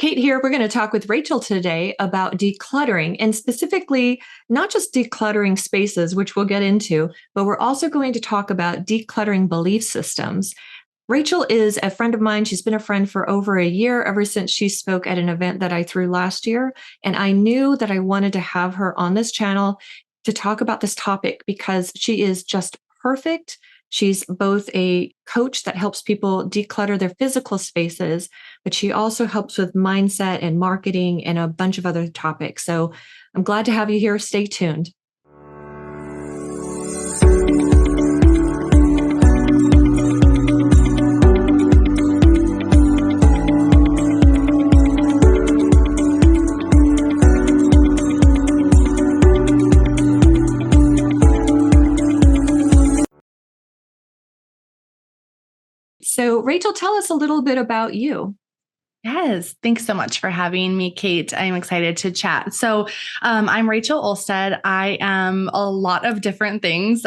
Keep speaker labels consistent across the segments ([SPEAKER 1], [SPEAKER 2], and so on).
[SPEAKER 1] Kate here. We're going to talk with Rachel today about decluttering, and specifically not just decluttering spaces, which we'll get into, but we're also going to talk about decluttering belief systems. Rachel is a friend of mine. She's been a friend for over a year, ever since she spoke at an event that I threw last year. And I knew that I wanted to have her on this channel to talk about this topic because she is just perfect. She's both a coach that helps people declutter their physical spaces, but she also helps with mindset and marketing and a bunch of other topics. So I'm glad to have you here. Stay tuned. So, Rachel, tell us a little bit about you.
[SPEAKER 2] Yes. Thanks so much for having me, Kate. I'm excited to chat. So I'm Rachel Olstad. I am a lot of different things.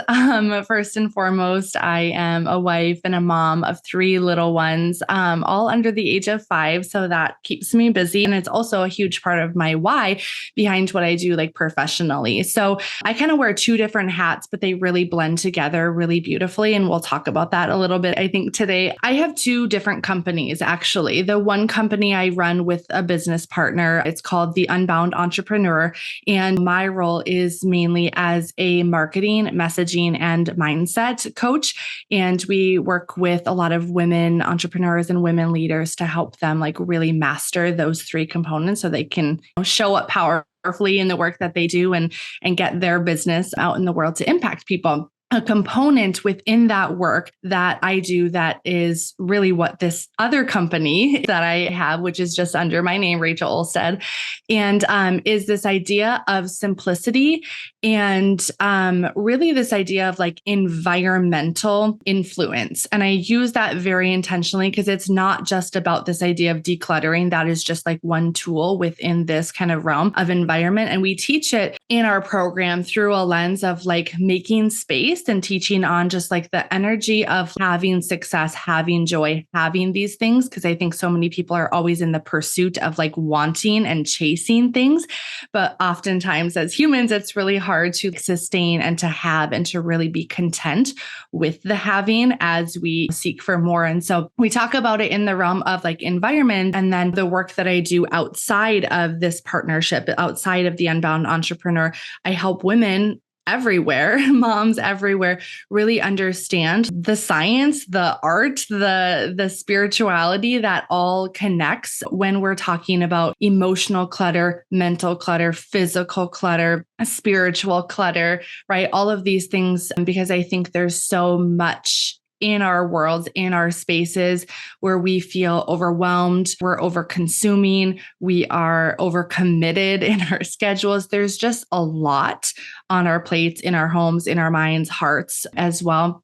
[SPEAKER 2] First and foremost, I am a wife and a mom of 3 little ones, all under the age of 5. So that keeps me busy. And it's also a huge part of my why behind what I do, like professionally. So I kind of wear 2 different hats, but they really blend together really beautifully. And we'll talk about that a little bit. I think today I have 2 different companies, actually. The one company I run with a business partner. It's called The Unbound Entrepreneur. And my role is mainly as a marketing, messaging, and mindset coach. And we work with a lot of women entrepreneurs and women leaders to help them like really master those 3 components so they can show up powerfully in the work that they do and get their business out in the world to impact people. A component within that work that I do that is really what this other company that I have, which is just under my name, Rachel Olstad, and is this idea of simplicity and really this idea of like environmental influence. And I use that very intentionally because it's not just about this idea of decluttering. That is just like one tool within this kind of realm of environment. And we teach it in our program through a lens of like making space and teaching on just like the energy of having success, having joy, having these things. Because I think so many people are always in the pursuit of like wanting and chasing things. But oftentimes as humans, it's really hard to sustain and to have and to really be content with the having as we seek for more. And so we talk about it in the realm of like environment. And then the work that I do outside of this partnership, outside of the Unbound Entrepreneur, I help women everywhere, moms everywhere, really understand the science, the art, the spirituality that all connects when we're talking about emotional clutter, mental clutter, physical clutter, spiritual clutter, right? All of these things, because I think there's so much in our worlds, in our spaces where we feel overwhelmed, we're over consuming, we are overcommitted in our schedules. There's just a lot on our plates, in our homes, in our minds, hearts as well.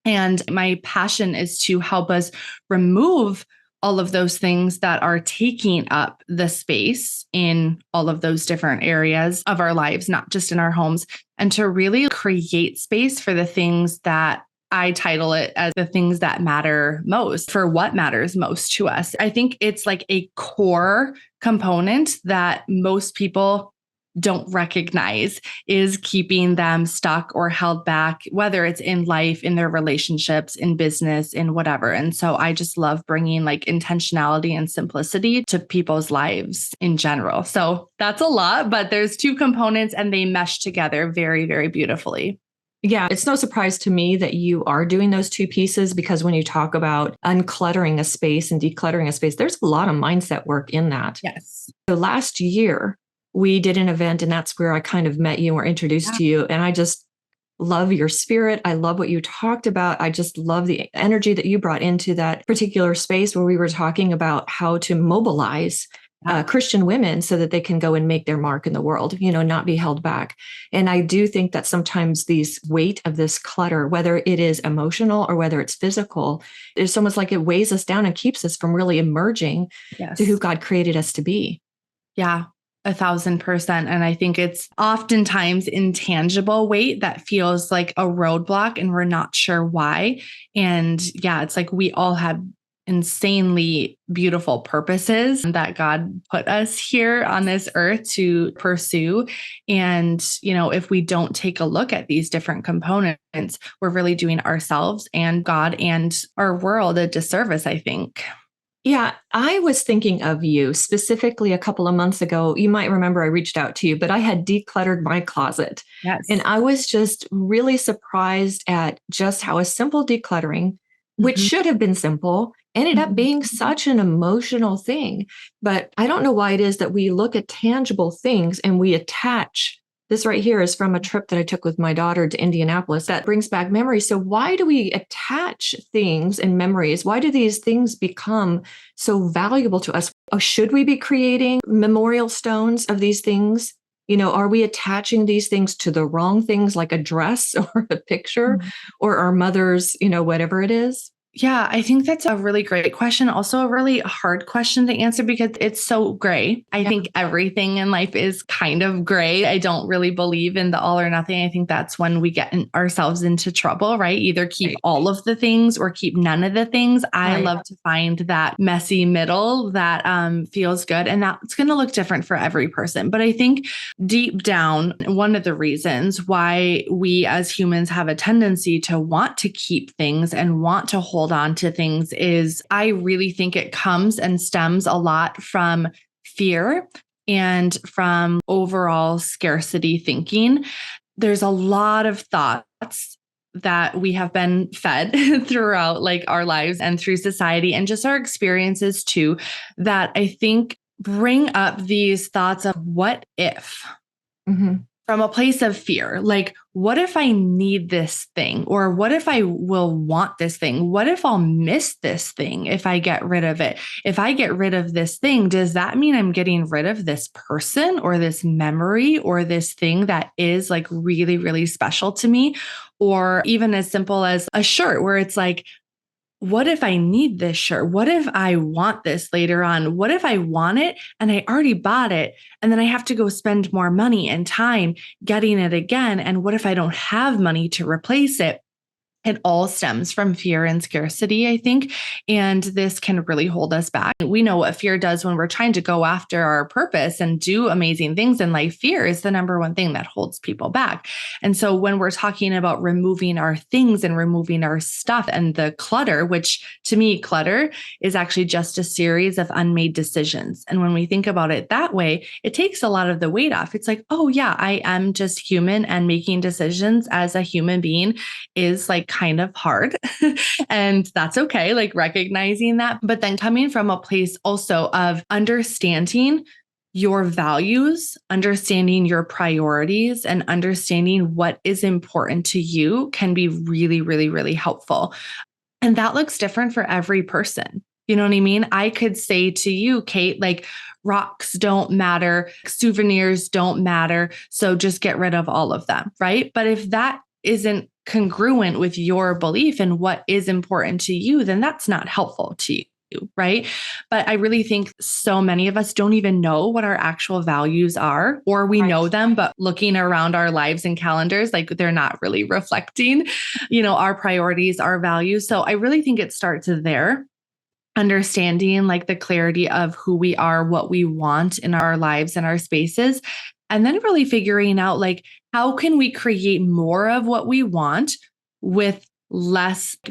[SPEAKER 2] And my passion is to help us remove all of those things that are taking up the space in all of those different areas of our lives, not just in our homes, and to really create space for the things that I title it as the things that matter most, for what matters most to us. I think it's like a core component that most people don't recognize is keeping them stuck or held back, whether it's in life, in their relationships, in business, in whatever. And so I just love bringing like intentionality and simplicity to people's lives in general. So that's a lot, but there's 2 components and they mesh together very, very beautifully.
[SPEAKER 1] Yeah, it's no surprise to me that you are doing those 2 pieces, because when you talk about uncluttering a space and decluttering a space, there's a lot of mindset work in that.
[SPEAKER 2] Yes.
[SPEAKER 1] So last year, we did an event, and that's where I kind of met you and were introduced to you. And I just love your spirit. I love what you talked about. I just love the energy that you brought into that particular space where we were talking about how to mobilize Christian women so that they can go and make their mark in the world, not be held back. And I do think that sometimes these weight of this clutter, whether it is emotional or whether it's physical, it's almost like it weighs us down and keeps us from really emerging to who God created us to be.
[SPEAKER 2] Yeah. 1,000%. And I think it's oftentimes intangible weight that feels like a roadblock and we're not sure why. And yeah, it's like we all have insanely beautiful purposes that God put us here on this earth to pursue. And, if we don't take a look at these different components, we're really doing ourselves and God and our world a disservice, I think.
[SPEAKER 1] Yeah, I was thinking of you specifically a couple of months ago. You might remember I reached out to you, but I had decluttered my closet. And
[SPEAKER 2] Yes.
[SPEAKER 1] I was just really surprised at just how a simple decluttering, which
[SPEAKER 2] Mhm.
[SPEAKER 1] should have been simple, ended up
[SPEAKER 2] Mhm.
[SPEAKER 1] being such an emotional thing. But I don't know why it is that we look at tangible things and we attach. This right here is from a trip that I took with my daughter to Indianapolis that brings back memories. So, why do we attach things and memories? Why do these things become so valuable to us? Oh, should we be creating memorial stones of these things? Are we attaching these things to the wrong things like a dress or a picture or our mother's, whatever it is?
[SPEAKER 2] Yeah, I think that's a really great question. Also, a really hard question to answer because it's so gray. I
[SPEAKER 1] Yeah.
[SPEAKER 2] think everything in life is kind of gray. I don't really believe in the all or nothing. I think that's when we get ourselves into trouble, right? Either keep
[SPEAKER 1] Right.
[SPEAKER 2] all of the things or keep none of the things. I
[SPEAKER 1] Right.
[SPEAKER 2] love to find that messy middle that feels good. And that's going to look different for every person. But I think deep down, one of the reasons why we as humans have a tendency to want to keep things and want to hold on to things is I really think it comes and stems a lot from fear and from overall scarcity thinking. There's a lot of thoughts that we have been fed throughout like our lives and through society and just our experiences too, that I think bring up these thoughts of what if
[SPEAKER 1] Mhm.
[SPEAKER 2] from a place of fear. Like, what if I need this thing? Or what if I will want this thing? What if I'll miss this thing if I get rid of it? If I get rid of this thing, does that mean I'm getting rid of this person or this memory or this thing that is like really, really special to me? Or even as simple as a shirt where it's like, what if I need this shirt? What if I want this later on? What if I want it and I already bought it and then I have to go spend more money and time getting it again? And what if I don't have money to replace it? It all stems from fear and scarcity, I think. And this can really hold us back. We know what fear does when we're trying to go after our purpose and do amazing things in life. Fear is the number one thing that holds people back. And so when we're talking about removing our things and removing our stuff and the clutter, which to me, clutter is actually just a series of unmade decisions. And when we think about it that way, it takes a lot of the weight off. It's like, oh, yeah, I am just human and making decisions as a human being is like kind of hard. And that's okay, like recognizing that. But then coming from a place also of understanding your values, understanding your priorities, and understanding what is important to you can be really, really, really helpful. And that looks different for every person. You know what I mean? I could say to you, Kate, like, rocks don't matter, souvenirs don't matter. So just get rid of all of them. Right. But if that isn't congruent with your belief and what is important to you, then that's not helpful to you. Right. But I really think so many of us don't even know what our actual values are, or we
[SPEAKER 1] Right.
[SPEAKER 2] know them, but looking around our lives and calendars, like they're not really reflecting, our priorities, our values. So I really think it starts there, understanding like the clarity of who we are, what we want in our lives and our spaces, and then really figuring out like how can we create more of what we want with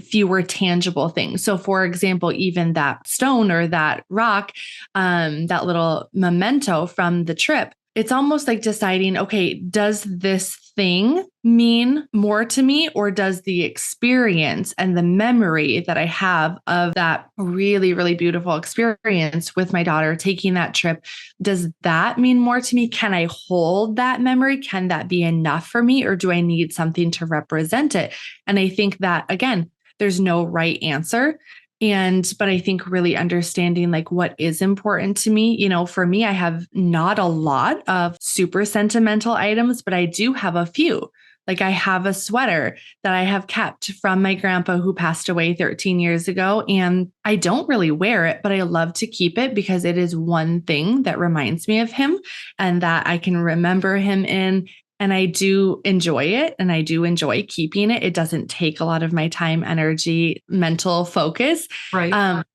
[SPEAKER 2] fewer tangible things. So for example, even that stone or that rock, that little memento from the trip, it's almost like deciding, okay, does this thing mean more to me, or does the experience and the memory that I have of that really, really beautiful experience with my daughter taking that trip, does that mean more to me? Can I hold that memory? Can that be enough for me? Or do I need something to represent it? And I think that, again, there's no right answer. But I think really understanding like what is important to me, for me, I have not a lot of super sentimental items, but I do have a few. Like I have a sweater that I have kept from my grandpa who passed away 13 years ago. And I don't really wear it, but I love to keep it because it is one thing that reminds me of him and that I can remember him in. And I do enjoy it, and I do enjoy keeping it. It doesn't take a lot of my time, energy, mental focus.
[SPEAKER 1] Right.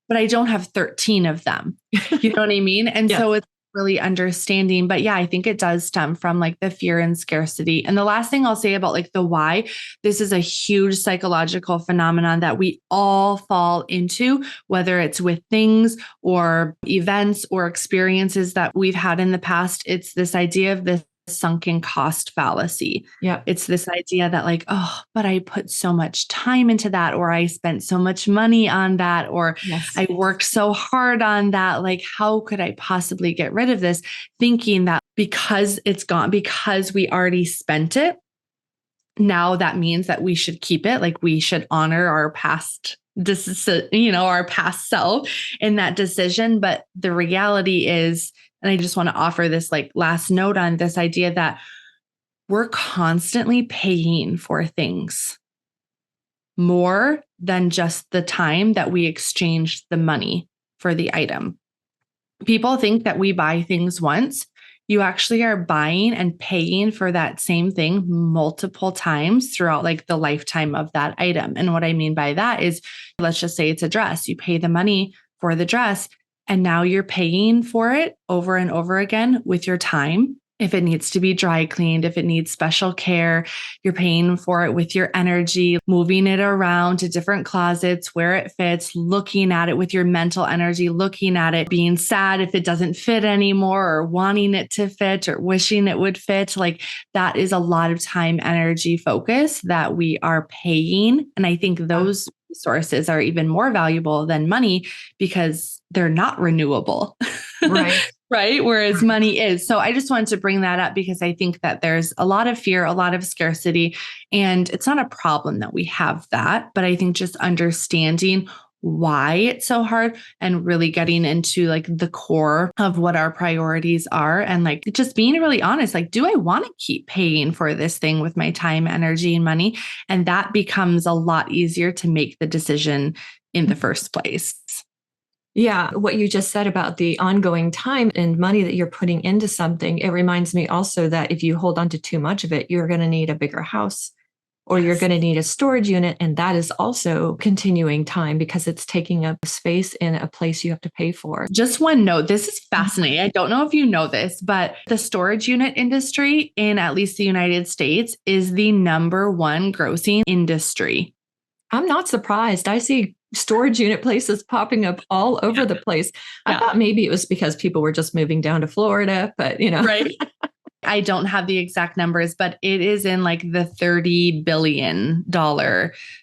[SPEAKER 2] But I don't have 13 of them. You know what I mean? And
[SPEAKER 1] Yes.
[SPEAKER 2] so it's really understanding. But yeah, I think it does stem from like the fear and scarcity. And the last thing I'll say about like the why, this is a huge psychological phenomenon that we all fall into, whether it's with things or events or experiences that we've had in the past. It's this idea of this sunken cost fallacy.
[SPEAKER 1] Yeah.
[SPEAKER 2] It's this idea that like, oh, but I put so much time into that, or I spent so much money on that, or
[SPEAKER 1] Yes.
[SPEAKER 2] I worked so hard on that. Like, how could I possibly get rid of this? Thinking that because it's gone, because we already spent it, now that means that we should keep it. Like we should honor our past our past self in that decision. But the reality is, and I just want to offer this like last note on this idea that we're constantly paying for things more than just the time that we exchanged the money for the item. People think that we buy things once. You actually are buying and paying for that same thing multiple times throughout like the lifetime of that item. And what I mean by that is, let's just say it's a dress. You pay the money for the dress, and now you're paying for it over and over again with your time. If it needs to be dry cleaned, if it needs special care, you're paying for it with your energy, moving it around to different closets where it fits, looking at it with your mental energy, looking at it, being sad if it doesn't fit anymore, or wanting it to fit, or wishing it would fit. Like that is a lot of time, energy, focus that we are paying. And I think those resources are even more valuable than money because they're not renewable.
[SPEAKER 1] Right.
[SPEAKER 2] Right. Whereas money is. So I just wanted to bring that up because I think that there's a lot of fear, a lot of scarcity, and it's not a problem that we have that. But I think just understanding why it's so hard and really getting into like the core of what our priorities are, and like just being really honest, like, do I want to keep paying for this thing with my time, energy, and money? And that becomes a lot easier to make the decision in the first place.
[SPEAKER 1] Yeah, what you just said about the ongoing time and money that you're putting into something, it reminds me also that if you hold on to too much of it, you're going to need a bigger house, or you're going to need a storage unit. And that is also continuing time because it's taking up space in a place you have to pay for.
[SPEAKER 2] Just one note, this is fascinating. I don't know if you know this, but the storage unit industry in at least the United States is the number one grossing industry.
[SPEAKER 1] I'm not surprised. I see storage unit places popping up all over the place. I thought maybe it was because people were just moving down to Florida, but
[SPEAKER 2] Right. I don't have the exact numbers, but it is in like the $30 billion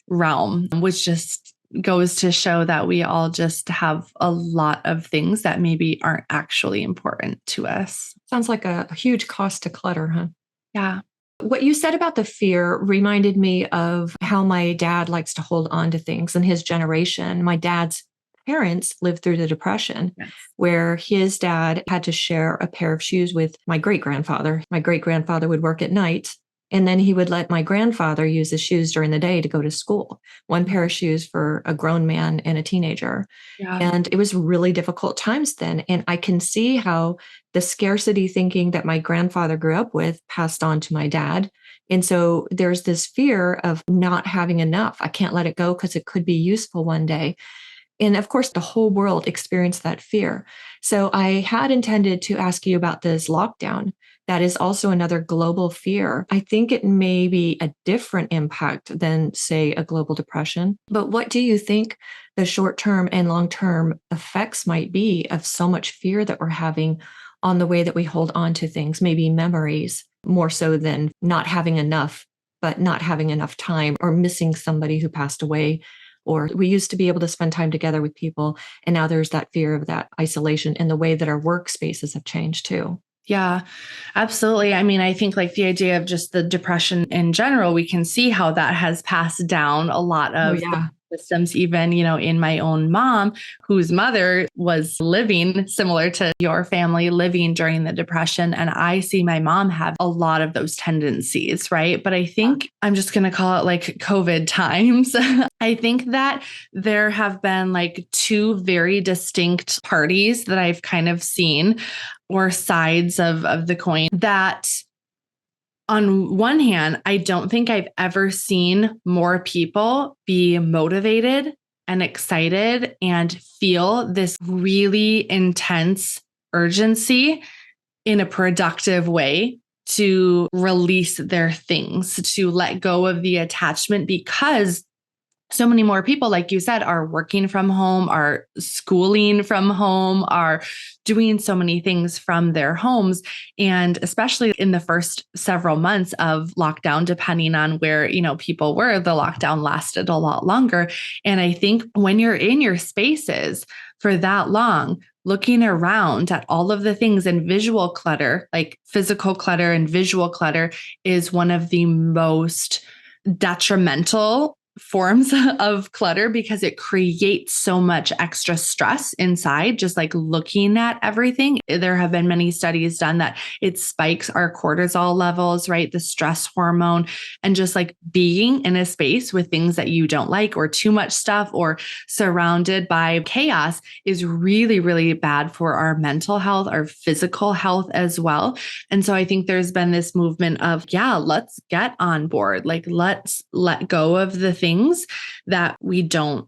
[SPEAKER 2] realm, which just goes to show that we all just have a lot of things that maybe aren't actually important to us.
[SPEAKER 1] Sounds like a huge cost to clutter, huh?
[SPEAKER 2] Yeah.
[SPEAKER 1] What you said about the fear reminded me of how my dad likes to hold on to things in his generation. My dad's parents lived through the Depression, where his dad had to share a pair of shoes with my great grandfather. My great grandfather would work at night, and then he would let my grandfather use his shoes during the day to go to school. One pair of shoes for a grown man and a teenager.
[SPEAKER 2] Yeah.
[SPEAKER 1] And it was really difficult times then. And I can see how the scarcity thinking that my grandfather grew up with passed on to my dad. And so there's this fear of not having enough. I can't let it go because it could be useful one day. And of course, the whole world experienced that fear. So I had intended to ask you about this lockdown. That is also another global fear. I think it may be a different impact than, say, a global depression. But what do you think the short-term and long-term effects might be of so much fear that we're having on the way that we hold on to things, maybe memories, more so than not having enough, but not having enough time, or missing somebody who passed away? Or we used to be able to spend time together with people, and now there's that fear of that isolation and the way that our workspaces have changed too.
[SPEAKER 2] Yeah, absolutely. I mean, I think like the idea of just the depression in general, we can see how that has passed down a lot of the systems, even, in my own mom, whose mother was living similar to your family, living during the depression. And I see my mom have a lot of those tendencies, right? But I think I'm just going to call it like COVID times. I think that there have been like two very distinct parties that I've kind of seen, or sides of the coin, that on one hand, I don't think I've ever seen more people be motivated and excited and feel this really intense urgency in a productive way to release their things, to let go of the attachment, because so many more people, like you said, are working from home, are schooling from home, are doing so many things from their homes. And especially in the first several months of lockdown, depending on where, people were, the lockdown lasted a lot longer. And I think when you're in your spaces for that long, looking around at all of the things, and visual clutter, like physical clutter and visual clutter, is one of the most detrimental forms of clutter, because it creates so much extra stress inside, just like looking at everything. There have been many studies done that it spikes our cortisol levels, right? The stress hormone, and just like being in a space with things that you don't like, or too much stuff, or surrounded by chaos, is really, really bad for our mental health, our physical health as well. And so I think there's been this movement of, let's get on board. Like, let's let go of the things that we don't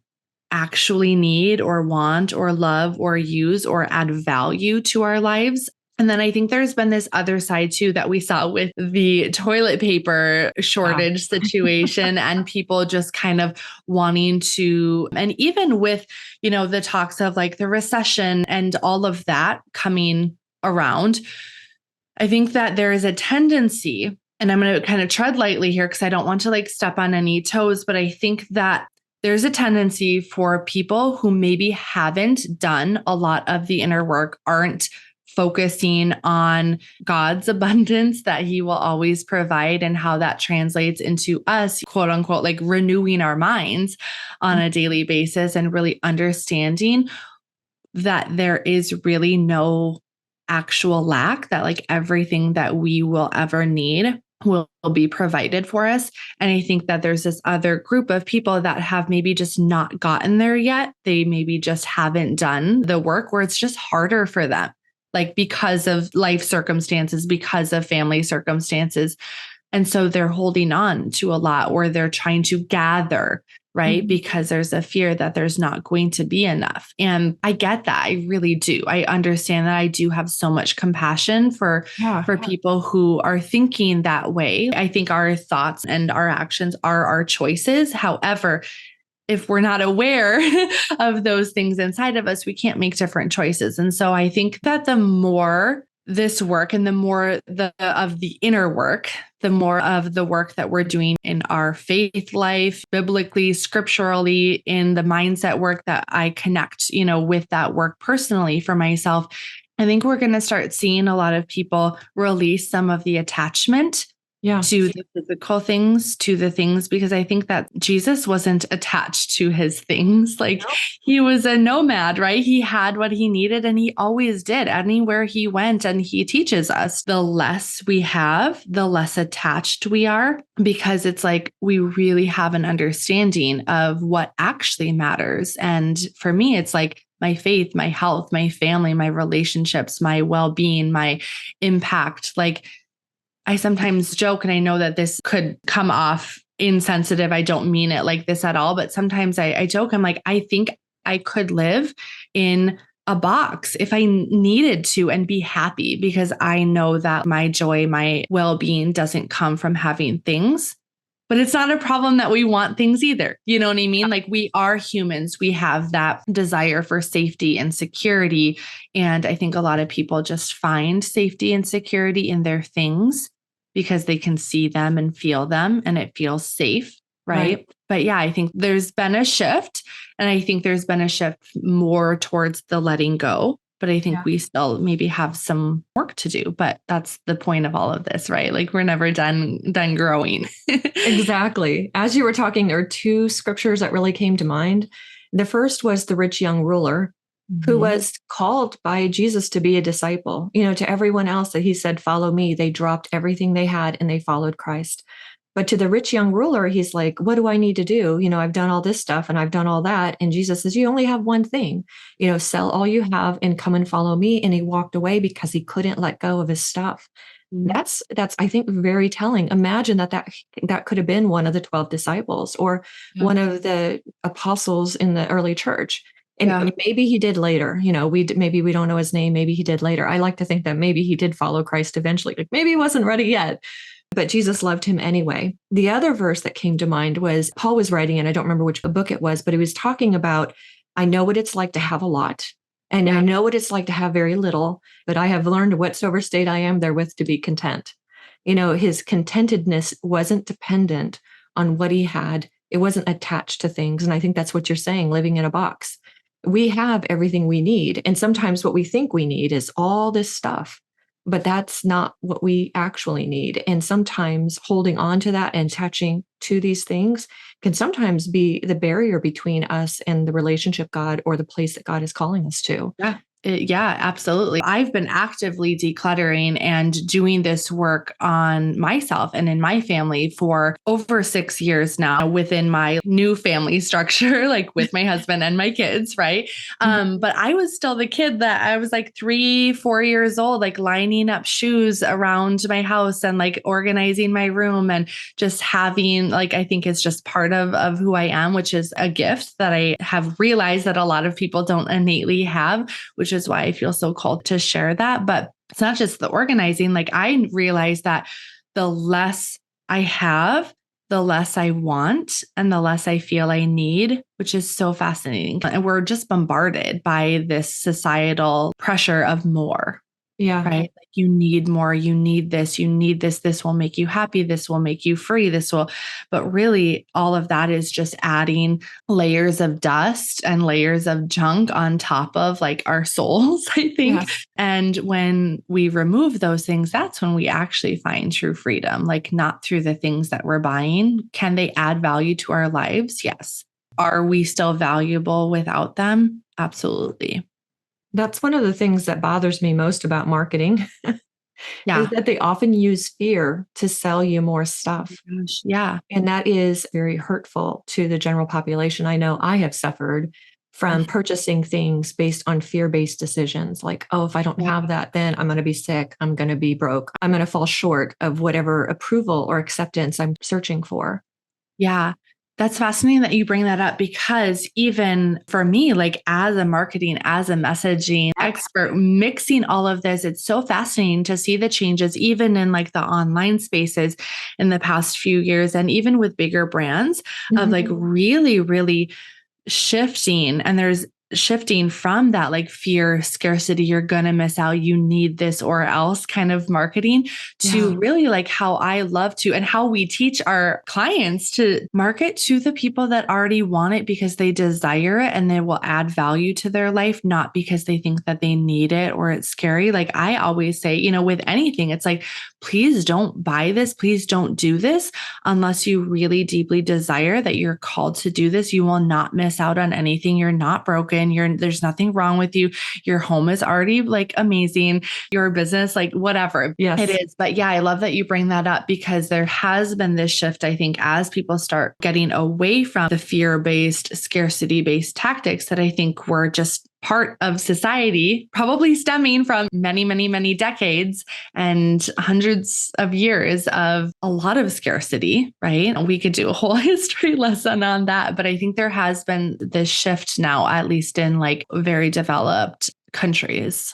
[SPEAKER 2] actually need or want or love or use or add value to our lives. And then I think there's been this other side too that we saw with the toilet paper shortage situation, and people just kind of wanting to, and even with, the talks of like the recession and all of that coming around, I think that there is a tendency, and I'm going to kind of tread lightly here because I don't want to like step on any toes, but I think that there's a tendency for people who maybe haven't done a lot of the inner work, aren't focusing on God's abundance that He will always provide, and how that translates into us, quote unquote, like renewing our minds on a daily basis, and really understanding that there is really no actual lack, that like everything that we will ever need will be provided for us. And I think that there's this other group of people that have maybe just not gotten there yet. They maybe just haven't done the work, where it's just harder for them, like because of life circumstances, because of family circumstances. And so they're holding on to a lot, or they're trying to gather, right? Because there's a fear that there's not going to be enough. And I get that. I really do. I understand that. I do have so much compassion for people who are thinking that way. I think our thoughts and our actions are our choices. However, if we're not aware of those things inside of us, we can't make different choices. And so I think that the more this work, and the more of the inner work, the more of the work that we're doing in our faith life, biblically, scripturally, in the mindset work that I connect, with that work personally for myself, I think we're going to start seeing a lot of people release some of the attachment to the physical things, to the things, because I think that Jesus wasn't attached to his things. Like he was a nomad, right? He had what he needed, and he always did anywhere he went. And he teaches us the less we have, the less attached we are, because it's like we really have an understanding of what actually matters. And for me, it's like my faith, my health, my family, my relationships, my well-being, my impact. Like, I sometimes joke, and I know that this could come off insensitive. I don't mean it like this at all, but sometimes I joke. I'm like, I think I could live in a box if I needed to and be happy, because I know that my joy, my well-being doesn't come from having things. But it's not a problem that we want things either. You know what I mean? Like, we are humans. We have that desire for safety and security. And I think a lot of people just find safety and security in their things because they can see them and feel them, and it feels safe. Right. But yeah, I think there's been a shift, and I think there's been a shift more towards the letting go. But I think we still maybe have some work to do, but that's the point of all of this, right? Like, we're never done growing.
[SPEAKER 1] Exactly. As you were talking, there are two scriptures that really came to mind. The first was the rich young ruler, who was called by Jesus to be a disciple. To everyone else that he said, follow me, they dropped everything they had and they followed Christ. But to the rich young ruler, he's like, what do I need to do? I've done all this stuff and I've done all that. And Jesus says, you only have one thing, sell all you have and come and follow me. And he walked away because he couldn't let go of his stuff. That's I think very telling. Imagine that could have been one of the 12 disciples or
[SPEAKER 2] Yeah.
[SPEAKER 1] one of the apostles in the early church. And
[SPEAKER 2] Yeah.
[SPEAKER 1] maybe he did later, maybe we don't know his name. Maybe he did later. I like to think that maybe he did follow Christ eventually. Like maybe he wasn't ready yet, but Jesus loved him anyway. The other verse that came to mind was Paul was writing, and I don't remember which book it was, but he was talking about, I know what it's like to have a lot. And I
[SPEAKER 2] Yeah.
[SPEAKER 1] know what it's like to have very little, but I have learned whatsoever state I am therewith to be content. His contentedness wasn't dependent on what he had. It wasn't attached to things. And I think that's what you're saying, living in a box. We have everything we need. And sometimes what we think we need is all this stuff, but that's not what we actually need. And sometimes holding on to that and attaching to these things can sometimes be the barrier between us and the relationship God or the place that God is calling us to.
[SPEAKER 2] Yeah. Yeah, absolutely. I've been actively decluttering and doing this work on myself and in my family for over 6 years now within my new family structure, like with my husband and my kids, right? But I was still the kid that I was like 3, 4 years old, like lining up shoes around my house and like organizing my room and just having, like, I think it's just part of who I am, which is a gift that I have realized that a lot of people don't innately have, which is why I feel so called to share that. But it's not just the organizing. Like I realize that the less I have, the less I want and the less I feel I need, which is so fascinating. And we're just bombarded by this societal pressure of more.
[SPEAKER 1] Yeah.
[SPEAKER 2] Right? Like you need more, you need this, this will make you happy, this will make you free, but really all of that is just adding layers of dust and layers of junk on top of like our souls, I think.
[SPEAKER 1] Yes.
[SPEAKER 2] And when we remove those things, that's when we actually find true freedom, like not through the things that we're buying. Can they add value to our lives? Yes. Are we still valuable without them? Absolutely.
[SPEAKER 1] That's one of the things that bothers me most about marketing is
[SPEAKER 2] Yeah.
[SPEAKER 1] that they often use fear to sell you more stuff.
[SPEAKER 2] Gosh, yeah.
[SPEAKER 1] And that is very hurtful to the general population. I know I have suffered from purchasing things based on fear-based decisions like, oh, if I don't
[SPEAKER 2] Yeah.
[SPEAKER 1] have that, then I'm going to be sick. I'm going to be broke. I'm going to fall short of whatever approval or acceptance I'm searching for.
[SPEAKER 2] Yeah. That's fascinating that you bring that up because even for me, like as a marketing, as a messaging expert, mixing all of this, it's so fascinating to see the changes, even in like the online spaces in the past few years, and even with bigger brands of like really, really shifting. And there's shifting from that like fear, scarcity, you're going to miss out, you need this or else kind of marketing to really like how I love to and how we teach our clients to market to the people that already want it because they desire it and they will add value to their life, not because they think that they need it or it's scary. Like I always say, with anything, it's like, please don't buy this. Please don't do this unless you really deeply desire that you're called to do this. You will not miss out on anything. You're not broken. There's nothing wrong with you. Your home is already like amazing. Your business, like whatever it is. But yeah, I love that you bring that up because there has been this shift, I think, as people start getting away from the fear-based, scarcity-based tactics that I think were just part of society, probably stemming from many, many, many decades and hundreds of years of a lot of scarcity, right? We could do a whole history lesson on that. But I think there has been this shift now, at least in like very developed countries.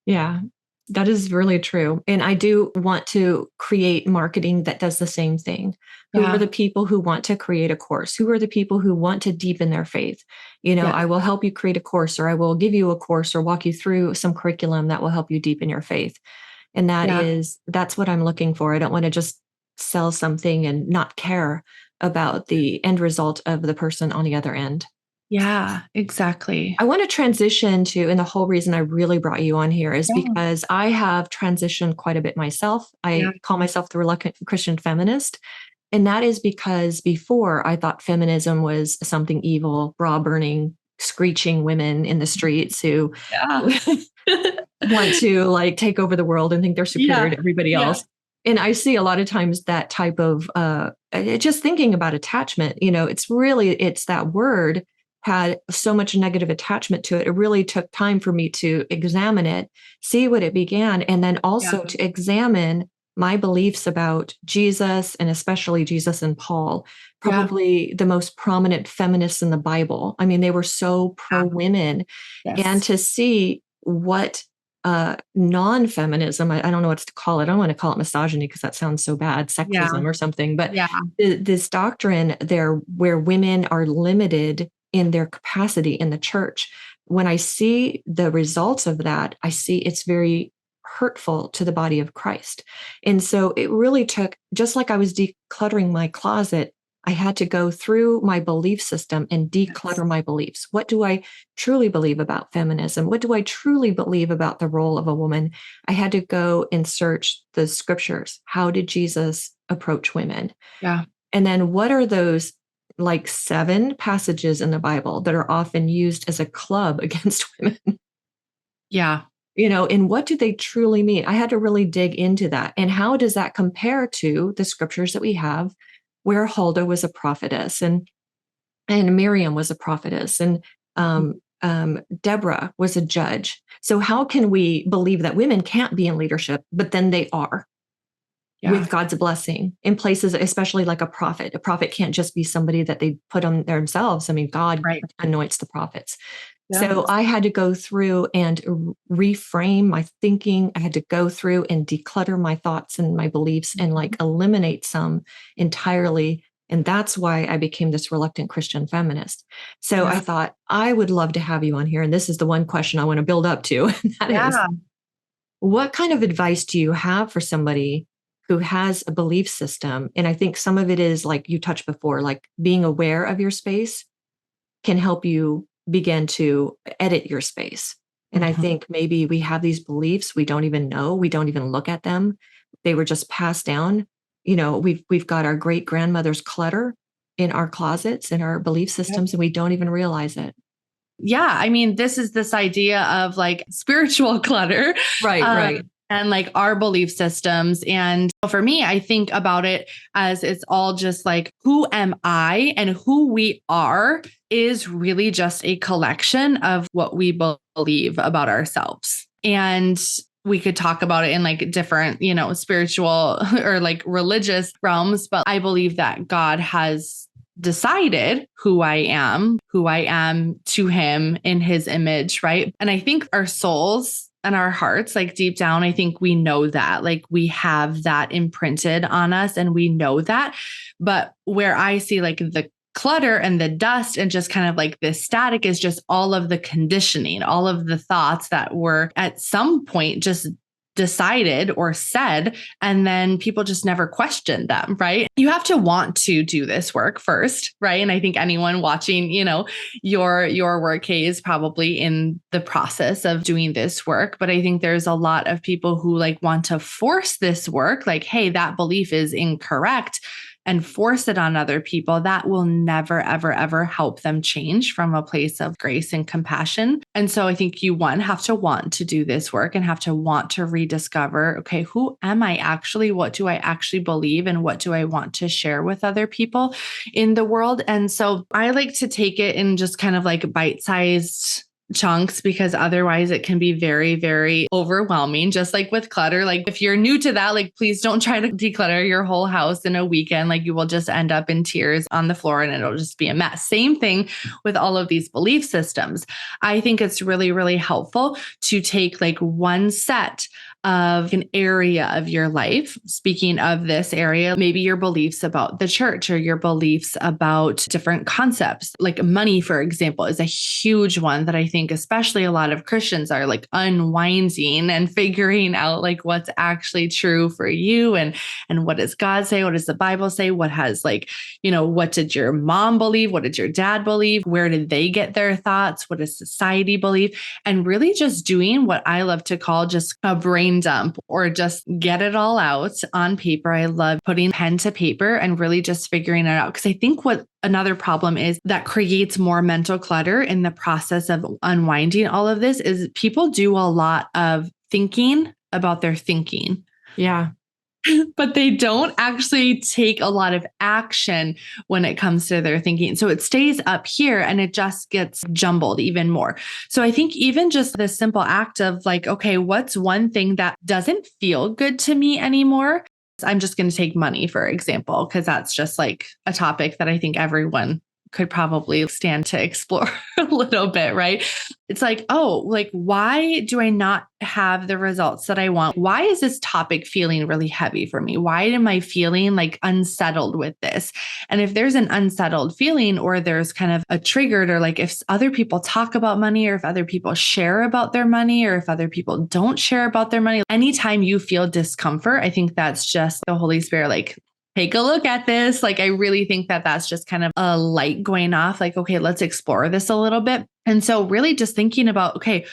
[SPEAKER 1] Yeah, that is really true. And I do want to create marketing that does the same thing. Who are the people who want to create a course? Who are the people who want to deepen their faith? I will help you create a course, or I will give you a course or walk you through some curriculum that will help you deepen your faith. And that's what I'm looking for. I don't want to just sell something and not care about the end result of the person on the other end.
[SPEAKER 2] Yeah, exactly.
[SPEAKER 1] I want to transition to, and the whole reason I really brought you on here is because I have transitioned quite a bit myself. I call myself the Reluctant Christian Feminist. And that is because before I thought feminism was something evil, bra burning, screeching women in the streets who want to like take over the world and think they're superior to everybody else. And I see a lot of times that type of just thinking about attachment, it's that word had so much negative attachment to it. It really took time for me to examine it, see what it began, and then also to examine my beliefs about Jesus, and especially Jesus and Paul, probably the most prominent feminists in the Bible. I mean, they were so pro-women. And to see what non-feminism, I don't know what to call it. I don't want to call it misogyny because that sounds so bad, sexism or something, but this doctrine there where women are limited in their capacity in the church. When I see the results of that, I see it's very hurtful to the body of Christ. And so it really took, just like I was decluttering my closet, I had to go through my belief system and declutter my beliefs. What do I truly believe about feminism? What do I truly believe about the role of a woman? I had to go and search the scriptures. How did Jesus approach women?
[SPEAKER 2] Yeah.
[SPEAKER 1] And then what are those like 7 passages in the Bible that are often used as a club against women?
[SPEAKER 2] Yeah.
[SPEAKER 1] And what do they truly mean? I had to really dig into that. And how does that compare to the scriptures that we have where Huldah was a prophetess and Miriam was a prophetess and Deborah was a judge? So how can we believe that women can't be in leadership, but then they are? With God's blessing in places, especially like a prophet. A prophet can't just be somebody that they put on themselves. I mean, God anoints the prophets. So I had to go through and reframe my thinking. I had to go through and declutter my thoughts and my beliefs and like eliminate some entirely. And that's why I became this reluctant Christian feminist. So I thought I would love to have you on here. And this is the one question I want to build up to. And that is, what kind of advice do you have for somebody who has a belief system? And I think some of it is like you touched before, like being aware of your space can help you begin to edit your space. And I think maybe we have these beliefs, we don't even know, we don't even look at them. They were just passed down. We've got our great grandmother's clutter in our closets and our belief systems, and we don't even realize it.
[SPEAKER 2] Yeah. I mean, this idea of like spiritual clutter.
[SPEAKER 1] Right.
[SPEAKER 2] And like our belief systems. And for me, I think about it as it's all just like, who am I? And who we are is really just a collection of what we believe about ourselves. And we could talk about it in like different, spiritual or like religious realms. But I believe that God has decided who I am to him in his image. Right. And I think our souls and our hearts, like deep down, I think we know that, like we have that imprinted on us and we know that. But where I see like the clutter and the dust and just kind of like this static is just all of the conditioning, all of the thoughts that were at some point just decided or said, and then people just never questioned them, right? You have to want to do this work first, right? And I think anyone watching, your work, Kay, is probably in the process of doing this work. But I think there's a lot of people who like want to force this work, like, hey, that belief is incorrect, and force it on other people. That will never, ever, ever help them change from a place of grace and compassion. And so I think you, have to want to do this work and have to want to rediscover, okay, who am I actually? What do I actually believe? And what do I want to share with other people in the world? And so I like to take it in just kind of like bite-sized chunks, because otherwise it can be very, very overwhelming. Just like with clutter, like if you're new to that, like please don't try to declutter your whole house in a weekend. Like you will just end up in tears on the floor and it'll just be a mess. Same thing with all of these belief systems. I think it's really, really helpful to take like one set of an area of your life. Speaking of this area, maybe your beliefs about the church or your beliefs about different concepts, like money, for example, is a huge one that I think especially a lot of Christians are like unwinding and figuring out like what's actually true for you and what does God say? What does the Bible say? What has like, what did your mom believe? What did your dad believe? Where did they get their thoughts? What does society believe? And really just doing what I love to call just a brain dump, or just get it all out on paper. I love putting pen to paper and really just figuring it out. Because I think what another problem is that creates more mental clutter in the process of unwinding all of this is people do a lot of thinking about their thinking.
[SPEAKER 1] Yeah.
[SPEAKER 2] but they don't actually take a lot of action when it comes to their thinking. So it stays up here and it just gets jumbled even more. So I think even just the simple act of like, okay, what's one thing that doesn't feel good to me anymore? I'm just going to take money, for example, because that's just like a topic that I think everyone could probably stand to explore a little bit, right? It's like, oh, like, why do I not have the results that I want? Why is this topic feeling really heavy for me? Why am I feeling like unsettled with this? And if there's an unsettled feeling, or there's kind of a triggered, or like if other people talk about money, or if other people share about their money, or if other people don't share about their money, anytime you feel discomfort, I think that's just the Holy Spirit, like, take a look at this. Like, I really think that that's just kind of a light going off, like, okay, let's explore this a little bit. And so really just thinking about, okay,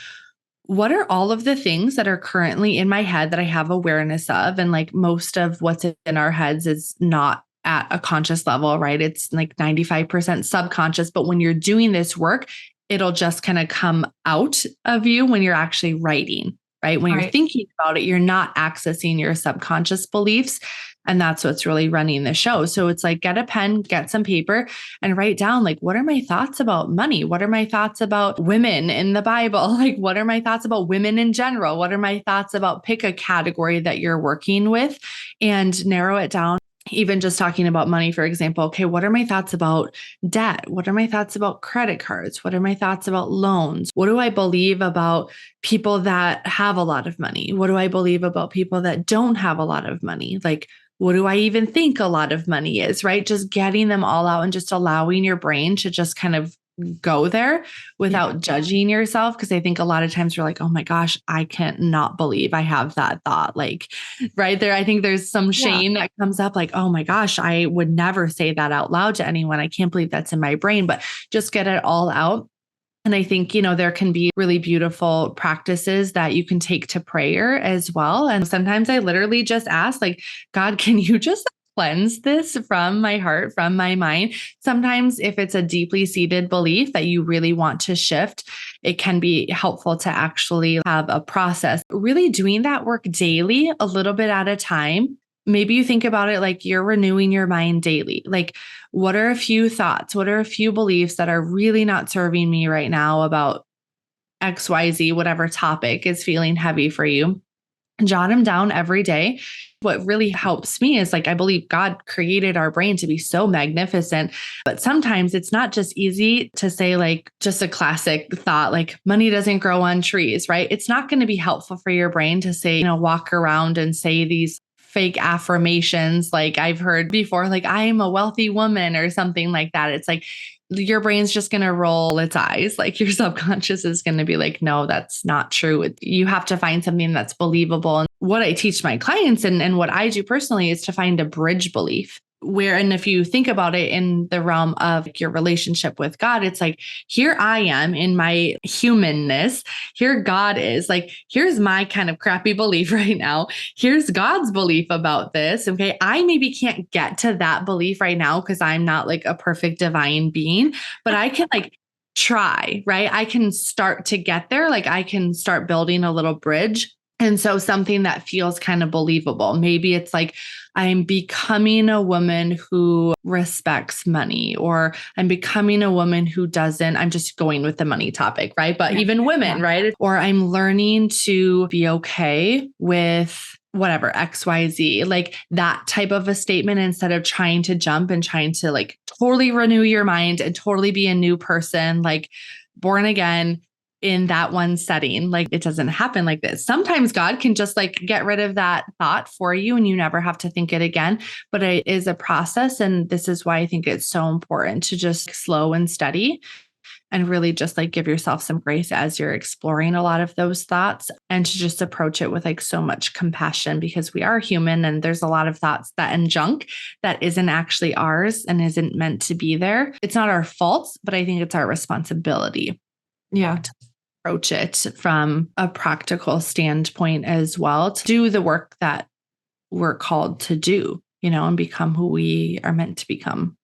[SPEAKER 2] what are all of the things that are currently in my head that I have awareness of? And like most of what's in our heads is not at a conscious level, right? It's like 95% subconscious. But when you're doing this work, it'll just kind of come out of you when you're actually writing, right? When you're thinking about it, you're not accessing your subconscious beliefs. And that's what's really running the show. So it's like, get a pen, get some paper, and write down, like, what are my thoughts about money? What are my thoughts about women in the Bible? Like, what are my thoughts about women in general? What are my thoughts about, pick a category that you're working with and narrow it down. Even just talking about money, for example, okay, what are my thoughts about debt? What are my thoughts about credit cards? What are my thoughts about loans? What do I believe about people that have a lot of money? What do I believe about people that don't have a lot of money? Like, what do I even think a lot of money is, right? Just getting them all out and just allowing your brain to just kind of go there without judging yourself. Because I think a lot of times you're like, oh my gosh, I can't not believe I have that thought. Like right there, I think there's some shame that comes up like, oh my gosh, I would never say that out loud to anyone. I can't believe that's in my brain, but just get it all out. And I think, there can be really beautiful practices that you can take to prayer as well. And sometimes I literally just ask, like, God, can you just cleanse this from my heart, from my mind? Sometimes if it's a deeply seated belief that you really want to shift, it can be helpful to actually have a process, really doing that work daily, a little bit at a time. Maybe you think about it like you're renewing your mind daily. Like, what are a few thoughts? What are a few beliefs that are really not serving me right now about XYZ, whatever topic is feeling heavy for you? Jot them down every day. What really helps me is like, I believe God created our brain to be so magnificent, but sometimes it's not just easy to say like just a classic thought, like money doesn't grow on trees, right? It's not going to be helpful for your brain to say, walk around and say these fake affirmations like I've heard before, like I am a wealthy woman or something like that. It's like your brain's just going to roll its eyes. Like your subconscious is going to be like, no, that's not true. You have to find something that's believable. And what I teach my clients and what I do personally is to find a bridge belief. And if you think about it in the realm of your relationship with God, it's like, here I am in my humanness. Here God is like, here's my kind of crappy belief right now. Here's God's belief about this. Okay. I maybe can't get to that belief right now because I'm not like a perfect divine being, but I can like try, right? I can start to get there. Like I can start building a little bridge. And so something that feels kind of believable. Maybe it's like, I'm becoming a woman who respects money, or I'm becoming a woman who doesn't, I'm just going with the money topic, right? But even women, right? Or I'm learning to be okay with whatever, XYZ, like that type of a statement, instead of trying to jump and trying to like totally renew your mind and totally be a new person, like born again in that one setting. Like it doesn't happen like this. Sometimes God can just like get rid of that thought for you and you never have to think it again, but it is a process. And this is why I think it's so important to just slow and steady and really just like give yourself some grace as you're exploring a lot of those thoughts, and to just approach it with like so much compassion, because we are human and there's a lot of thoughts and junk that isn't actually ours and isn't meant to be there. It's not our fault, but I think it's our responsibility. To approach it from a practical standpoint as well, to do the work that we're called to do, and become who we are meant to become.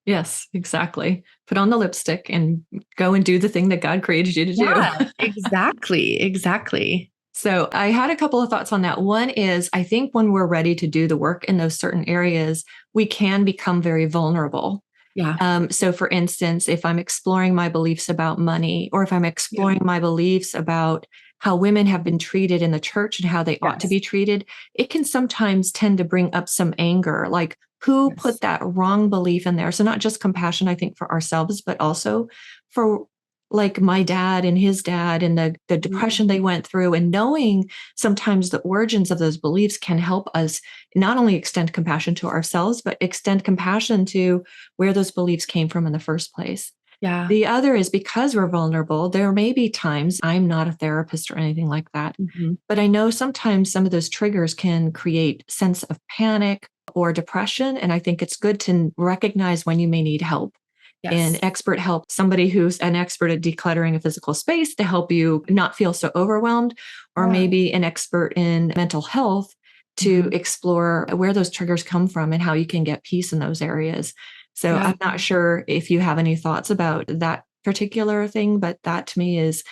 [SPEAKER 1] Yes, exactly. Put on the lipstick and go and do the thing that God created you to do.
[SPEAKER 2] Exactly.
[SPEAKER 1] So I had a couple of thoughts on that. One is I think when we're ready to do the work in those certain areas, we can become very vulnerable.
[SPEAKER 2] Yeah.
[SPEAKER 1] So for instance, if I'm exploring my beliefs about money, or if I'm exploring my beliefs about how women have been treated in the church and how they ought to
[SPEAKER 2] Yes.
[SPEAKER 1] be treated, it can sometimes tend to bring up some anger, like who
[SPEAKER 2] Yes.
[SPEAKER 1] put that wrong belief in there? So not just compassion, I think, for ourselves, but also for like my dad and his dad and the depression they went through, and knowing sometimes the origins of those beliefs can help us not only extend compassion to ourselves, but extend compassion to where those beliefs came from in the first place.
[SPEAKER 2] Yeah.
[SPEAKER 1] The other is because we're vulnerable, there may be times, I'm not a therapist or anything like that,
[SPEAKER 2] Mhm.
[SPEAKER 1] but I know sometimes some of those triggers can create sense of panic or depression. And I think it's good to recognize when you may need help, and
[SPEAKER 2] Yes.
[SPEAKER 1] expert help, somebody who's an expert at decluttering a physical space to help you not feel so overwhelmed, or
[SPEAKER 2] Yeah.
[SPEAKER 1] maybe an expert in mental health to
[SPEAKER 2] Mhm.
[SPEAKER 1] explore where those triggers come from and how you can get peace in those areas. So
[SPEAKER 2] Yeah.
[SPEAKER 1] I'm not sure if you have any thoughts about that particular thing, but that to me is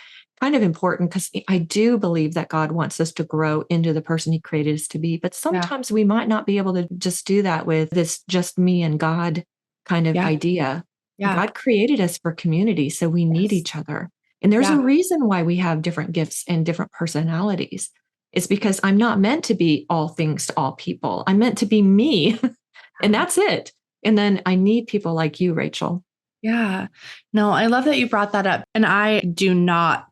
[SPEAKER 1] kind of important because I do believe that God wants us to grow into the person he created us to be. But
[SPEAKER 2] Yeah.
[SPEAKER 1] sometimes we might not be able to just do that with this just me and God kind of
[SPEAKER 2] Yeah.
[SPEAKER 1] idea.
[SPEAKER 2] Yeah.
[SPEAKER 1] God created us for community, so we need
[SPEAKER 2] Yes.
[SPEAKER 1] each other. And there's a
[SPEAKER 2] Yeah.
[SPEAKER 1] reason why we have different gifts and different personalities. It's because I'm not meant to be all things to all people. I'm meant to be me, and that's it. And then I need people like you, Rachel.
[SPEAKER 2] Yeah. No, I love that you brought that up. And I do not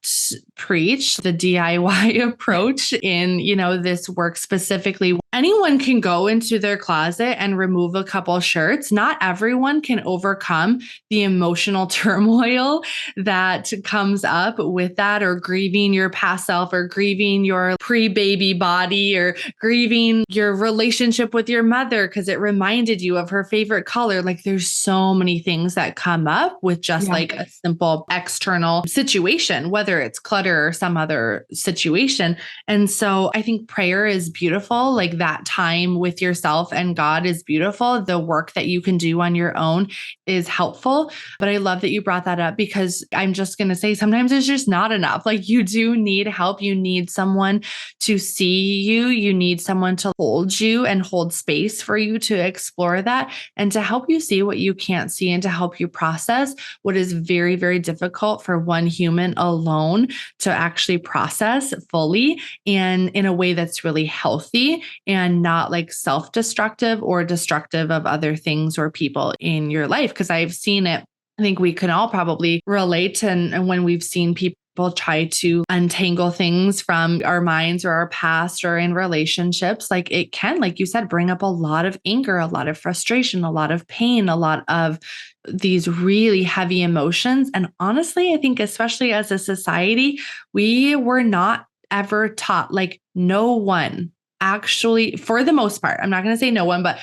[SPEAKER 2] preach the DIY approach in, this work specifically. Anyone can go into their closet and remove a couple shirts. Not everyone can overcome the emotional turmoil that comes up with that, or grieving your past self, or grieving your pre-baby body, or grieving your relationship with your mother because it reminded you of her favorite color. Like there's so many things that come up with just
[SPEAKER 1] Yeah.
[SPEAKER 2] like a simple external situation, whether it's clutter or some other situation. And so I think prayer is beautiful. Like that time with yourself and God is beautiful. The work that you can do on your own is helpful. But I love that you brought that up, because I'm just going to say sometimes it's just not enough. Like you do need help. You need someone to see you. You need someone to hold you and hold space for you to explore that, and to help you see what you can't see, and to help you process what is very, very difficult for one human alone to actually process fully, and in a way that's really healthy and not like self-destructive or destructive of other things or people in your life. Because I've seen it. I think we can all probably relate. And when we've seen people try to untangle things from our minds or our past or in relationships, like it can, like you said, bring up a lot of anger, a lot of frustration, a lot of pain, a lot of these really heavy emotions. And honestly, I think especially as a society, we were not ever taught, like no one actually, for the most part, I'm not going to say no one, but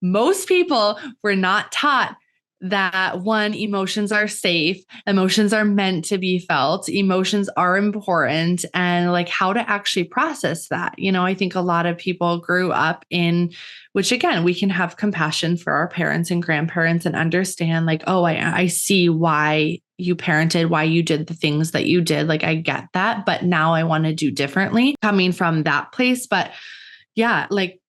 [SPEAKER 2] most people were not taught that one, emotions are safe, emotions are meant to be felt, emotions are important, and like how to actually process that. I think a lot of people grew up in, which again, we can have compassion for our parents and grandparents and understand like, oh, I see why you parented, why you did the things that you did. Like, I get that, but now I want to do differently coming from that place. But yeah, like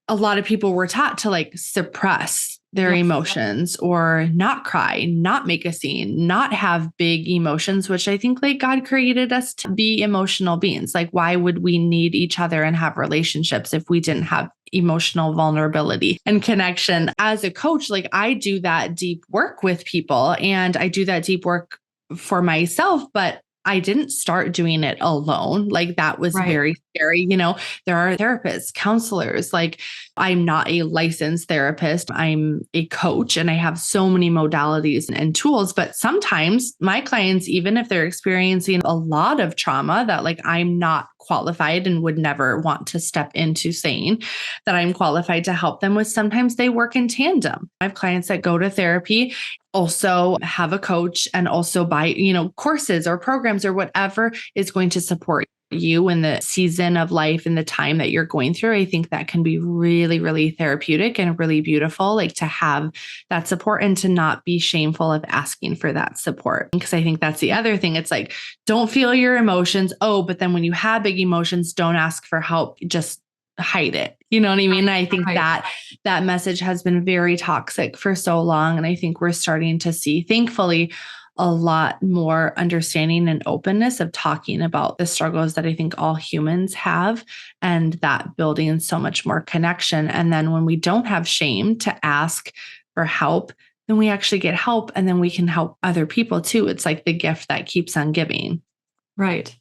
[SPEAKER 2] a lot of people were taught to like suppress their
[SPEAKER 1] Yes.
[SPEAKER 2] emotions, or not cry, not make a scene, not have big emotions, which I think like God created us to be emotional beings. Like, why would we need each other and have relationships if we didn't have emotional vulnerability and connection? As a coach, like I do that deep work with people, and I do that deep work for myself, but I didn't start doing it alone. Like that was
[SPEAKER 1] Right.
[SPEAKER 2] very scary. There are therapists, counselors. Like I'm not a licensed therapist. I'm a coach, and I have so many modalities and tools. But sometimes my clients, even if they're experiencing a lot of trauma that like I'm not qualified and would never want to step into saying that I'm qualified to help them with, sometimes they work in tandem. I have clients that go to therapy, also have a coach, and also buy, courses or programs or whatever is going to support you in the season of life and the time that you're going through, I think that can be really, really therapeutic and really beautiful, like to have that support and to not be shameful of asking for that support. Because I think that's the other thing. It's like, don't feel your emotions. Oh, but then when you have big emotions, don't ask for help. Just hide it. You know what I mean? I think
[SPEAKER 1] Right.
[SPEAKER 2] that message has been very toxic for so long. And I think we're starting to see, thankfully, a lot more understanding and openness of talking about the struggles that I think all humans have, and that building so much more connection. And then when we don't have shame to ask for help, then we actually get help, and then we can help other people too. It's like the gift that keeps on giving.
[SPEAKER 1] Right.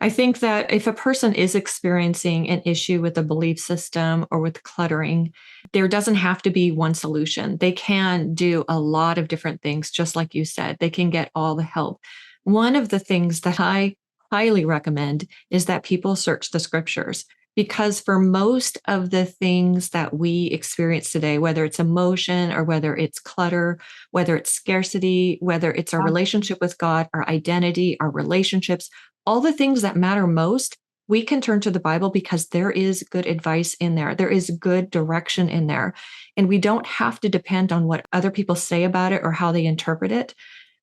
[SPEAKER 1] I think that if a person is experiencing an issue with a belief system or with cluttering, there doesn't have to be one solution. They can do a lot of different things, just like you said. They can get all the help. One of the things that I highly recommend is that people search the scriptures, because for most of the things that we experience today, whether it's emotion or whether it's clutter, whether it's scarcity, whether it's our relationship with God, our identity, our relationships, all the things that matter most, we can turn to the Bible because there is good advice in there. There is good direction in there. And we don't have to depend on what other people say about it or how they interpret it,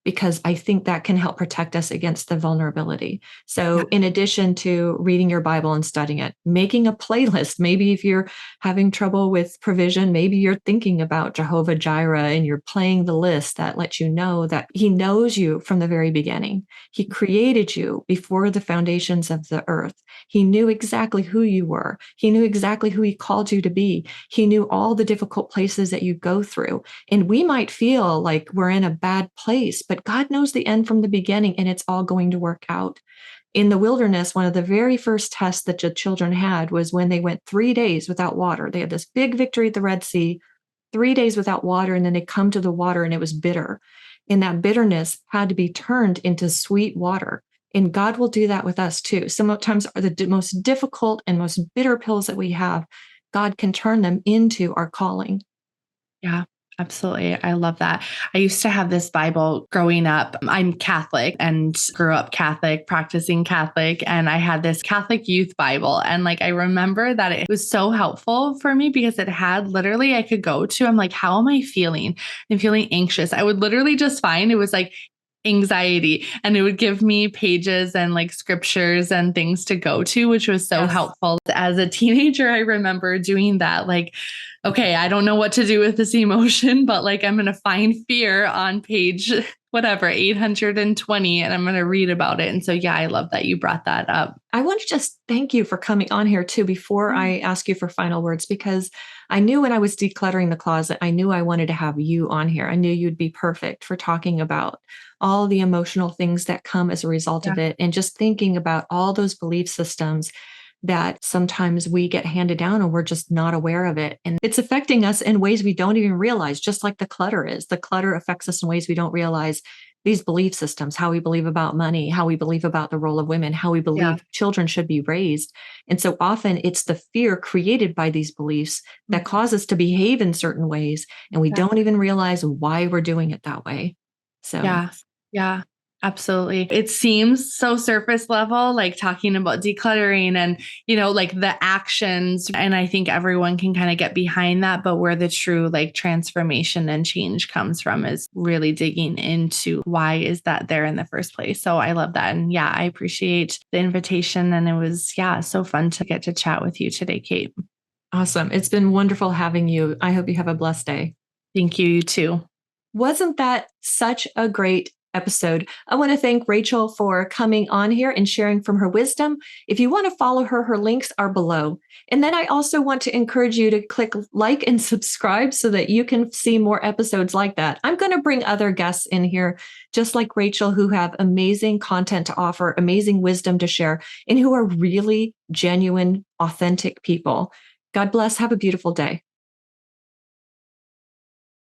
[SPEAKER 1] because I think that can help protect us against the vulnerability. So, in addition to reading your Bible and studying it, making a playlist, maybe if you're having trouble with provision, maybe you're thinking about Jehovah Jireh and you're playing the list that lets you know that He knows you from the very beginning. He created you before the foundations of the earth. He knew exactly who you were. He knew exactly who He called you to be. He knew all the difficult places that you go through. And we might feel like we're in a bad place, but God knows the end from the beginning, and it's all going to work out. In the wilderness, one of the very first tests that the children had was when they went 3 days without water. They had this big victory at the Red Sea, 3 days without water, and then they come to the water and it was bitter. And that bitterness had to be turned into sweet water. And God will do that with us too. Sometimes the most difficult and most bitter pills that we have, God can turn them into our calling.
[SPEAKER 2] Yeah, absolutely. I love that. I used to have this Bible growing up. I'm Catholic and grew up Catholic, practicing Catholic. And I had this Catholic youth Bible. And like, I remember that it was so helpful for me because it had literally, I could go to, I'm like, how am I feeling? I'm feeling anxious. I would literally just find it was like, anxiety, and it would give me pages and like scriptures and things to go to, which was so helpful. As a teenager, I remember doing that, like, okay, I don't know what to do with this emotion, but like I'm going to find fear on page whatever 820 and I'm going to read about it. And so yeah, I love that you brought that up.
[SPEAKER 1] I want to just thank you for coming on here too before I ask you for final words, because I knew when I was decluttering the closet, I knew I wanted to have you on here. I knew you'd be perfect for talking about all the emotional things that come as a result of it, and just thinking about all those belief systems that sometimes we get handed down and we're just not aware of it. And it's affecting us in ways we don't even realize, just like the clutter is. The clutter affects us in ways we don't realize. These belief systems, how we believe about money, how we believe about the role of women, how we believe children should be raised. And so often it's the fear created by these beliefs that cause us to behave in certain ways. And we don't even realize why we're doing it that way. So
[SPEAKER 2] Yeah, absolutely. It seems so surface level, like talking about decluttering and, like the actions. And I think everyone can kind of get behind that. But where the true like transformation and change comes from is really digging into why is that there in the first place. So I love that. And yeah, I appreciate the invitation. And it was, so fun to get to chat with you today, Kate.
[SPEAKER 1] Awesome. It's been wonderful having you. I hope you have a blessed day.
[SPEAKER 2] Thank you. You too.
[SPEAKER 1] Wasn't that such a great episode? I want to thank Rachel for coming on here and sharing from her wisdom. If you want to follow her, her links are below. And then I also want to encourage you to click like and subscribe so that you can see more episodes like that. I'm going to bring other guests in here, just like Rachel, who have amazing content to offer, amazing wisdom to share, and who are really genuine, authentic people. God bless. Have a beautiful day.